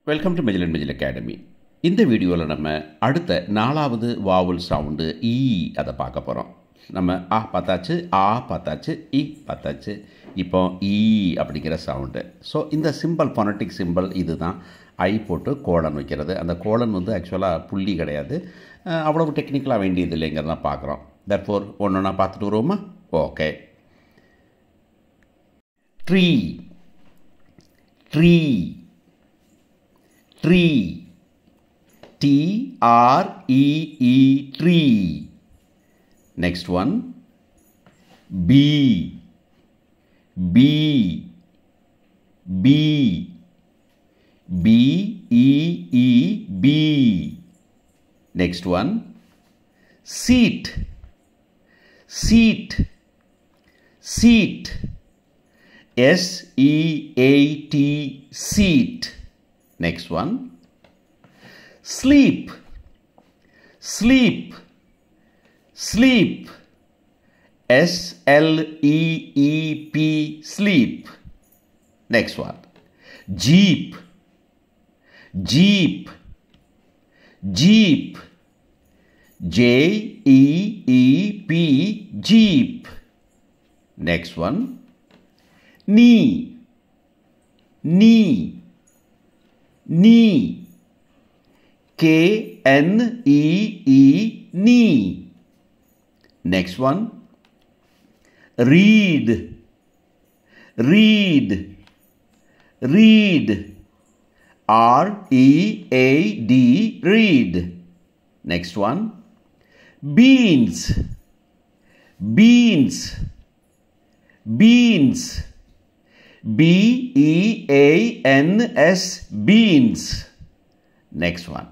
Welcome to மெஜில் and மெஜில் academy. இந்த வீடியோவில் நம்ம அடுத்த 4வது வாவல் சவுண்டு ஈ அதை பார்க்க போகிறோம். நம்ம ஆ பார்த்தாச்சு, ஆ பார்த்தாச்சு, இ பார்த்தாச்சு. இப்போ ஈ அப்படிங்கிற சவுண்டு. ஸோ இந்த சிம்பிள் ஃபோனட்டிக் சிம்பிள் இது தான். ஐ போட்டு கோலன் வைக்கிறது. அந்த கோலன் வந்து ஆக்சுவலாக புள்ளி கிடையாது, அவ்வளவு டெக்னிக்கலாக வேண்டியது இல்லைங்கிறதான் பார்க்குறோம். தட்ஃபோர் ஒன்று ஒன்றா பார்த்துட்டு வருவோமா? Okay. Tree, tree, tree, T-R-E-E, tree. Next one, bee, bee, bee, B-E-E, bee. Next one, seat, seat, seat, S-E-A-T, seat. Next one, sleep, sleep, sleep, S-L-E-E-P, sleep. Next one, jeep, jeep, jeep, J-E-E-P, jeep. Next one, knee, knee, knee, K-N-E-E, knee. Next one, read, read, read, R-E-A-D, read. Next one, beans, beans, beans, B-E-A-N-S, beans. Next one,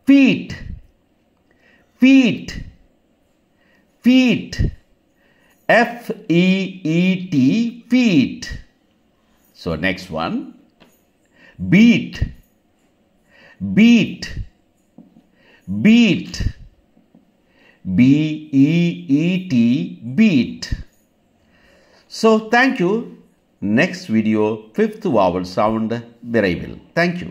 feet, feet, feet, F-E-E-T, feet. So next one, beat, beat, beat, B-E-E-T, beat. So thank you. Next video, 5th vowel sound, விரைவில். Thank you.